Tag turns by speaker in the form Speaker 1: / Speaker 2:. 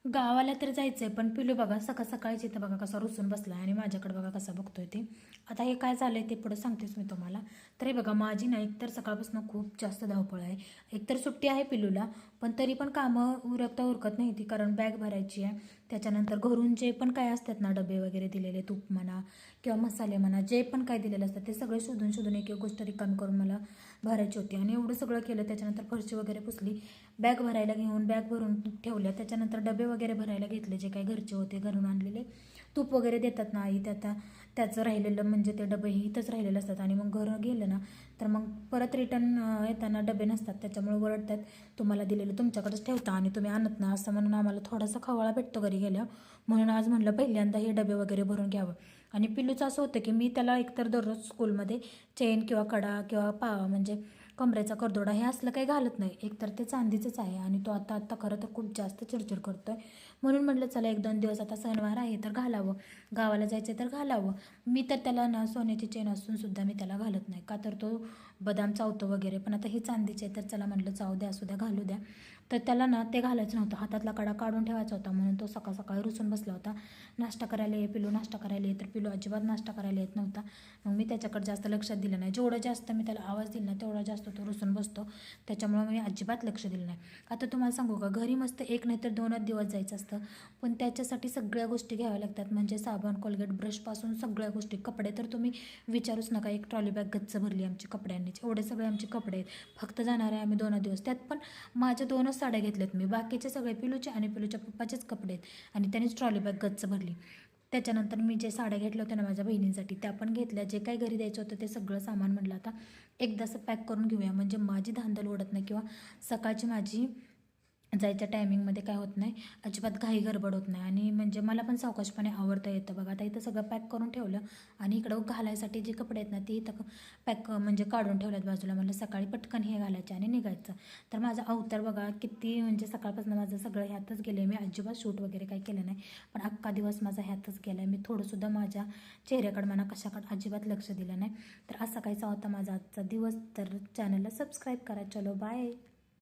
Speaker 1: गावाला तर जायचंय पण पिलू बघा सकाळ सकाळीच इथं बघा कसा रुसून बसला आणि माझ्याकडे बघा कसा बघतोय ते. आता हे काय झालंय ते पुढे सांगतेच मी तुम्हाला. तर हे बघा माझी ना एकतर सकाळपासून खूप जास्त धावपळ आहे. एकतर सुट्टी आहे पिलूला, पण तरी पण कामं उरकता उरकत नाही ती, कारण बॅग भरायची आहे. त्याच्यानंतर घरून जे पण काय असतात ना, डबे वगैरे दिलेले, तूप म्हणा किंवा मसाले म्हणा, जे पण काय दिलेलं असतं ते सगळे शोधून शोधून एक एक गोष्ट रिकामी करून मला भरायची होती. आणि एवढं सगळं केलं. त्याच्यानंतर फरशी वगैरे पुसली, बॅग भरायला घेऊन बॅग भरून ठेवल्या. त्याच्यानंतर डबे वगैरे भरायला घेतले, जे काही घरचे होते घरून आणलेले. तूप वगैरे देतात ना आई, त्याचं राहिलेलं म्हणजे ते डबे इथंच राहिलेले असतात. आणि मग घर गेलं ना तर मग परत रिटर्न येताना डबे नसतात, त्याच्यामुळे वरडतात तुम्हाला दिलेलं तुमच्याकडेच ठेवता आणि तुम्ही आणत ना, असं म्हणून आम्हाला थोडासा खवाळा भेटतो घरी गेल्यावर. म्हणून आज म्हणलं पहिल्यांदा हे डबे वगैरे भरून घ्यावं. आणि पिल्लूचं असं होतं की मी त्याला एकतर दररोज स्कूलमध्ये चेन किंवा कडा किंवा म्हणजे कमरेचा करदोडा हे असलं काही घालत नाही. एकतर ते चांदीचंच आहे आणि तो आता खरं तर खूप जास्त चिडचिड करतोय. म्हणून म्हटलं चला 1-2 दिवस आता सणवार आहे तर घालावं, गावाला जायचं तर घालावं. मी तर त्याला ना सोन्याची चेन असून सुद्धा मी त्याला घालत नाही, का तर तो बदाम चावतो वगैरे. पण आता ही चांदीचे तर चला म्हटलं चावू द्या, असू द्या, घालू द्या. तर त्याला ना ते घालायचं नव्हतं, हातातला कडा काढून ठेवायचा होता. म्हणून तो सकाळ सकाळी रुसून बसला होता. नाश्ता करायला ये पिलू, नाश्ता करायला ये. तर पिलू अजिबात नाश्ता करायला येत नव्हता. मग मी त्याच्याकडे जास्त लक्षात दिलं नाही. जेवढं जास्त मी त्याला आवाज दिला ना तेवढा जास्त तो रुसून बसतो. त्याच्यामुळे मी अजिबात लक्ष दिलं नाही. आता तुम्हाला सांगू का, घरी मस्त 1 नाही तर 2च दिवस जायचं असतं, पण त्याच्यासाठी सगळ्या गोष्टी घ्याव्या लागतात. म्हणजे साबण, कोलगेट, ब्रशपासून सगळ्या गोष्टी. कपडे तर तुम्ही विचारूच नका, एक ट्रॉली बॅग गच्च भरली आमची कपड्यांनीच. एवढे सगळे आमचे कपडे आहेत. फक्त जाणार आहे आम्ही 2 दिवस. त्यात पण माझ्या 2च साड्या घेतल्यात मी, बाकीचे सगळे पिलूचे आणि पिलूच्या पप्पाचेच कपडे आहेत. आणि त्यांनीच ट्रॉली बॅग गच्च भरली. त्याच्यानंतर मी जे साड्या घेतल्या होत्या ना माझ्या बहिणींसाठी, त्या पण घेतल्या. जे काही घरी द्यायचं होतं ते सगळं सामान म्हटलं आता एकदाच पॅक करून घेऊया, म्हणजे माझी धांदल ओढत नाही किंवा सकाळची माझी जायच्या टायमिंगमध्ये काय होत नाही, अजिबात घाई गडबड होत नाही. आणि म्हणजे मला पण सावकाशपणे आवडता येतं बघा. आता इथं सगळं पॅक करून ठेवलं आणि इकडं घालायसाठी जी कपडे आहेत ना ती इथं पॅक म्हणजे काढून ठेवल्यात बाजूला. म्हणलं सकाळी पटकन हे घालायचे आणि निघायचं. तर माझा अवतार बघा किती, म्हणजे सकाळपासून माझं सगळं ह्यातच गेलं आहे. मी अजिबात शूट वगैरे काही केलं नाही, पण अख्खा दिवस माझा ह्यातच गेला आहे. मी थोडंसुद्धा माझ्या चेहऱ्याकडं म्हणा कशाकडं अजिबात लक्ष दिलं नाही. तर असा काहीचा होता माझा आजचा दिवस. तर चॅनलला सबस्क्राईब करा. चलो बाय.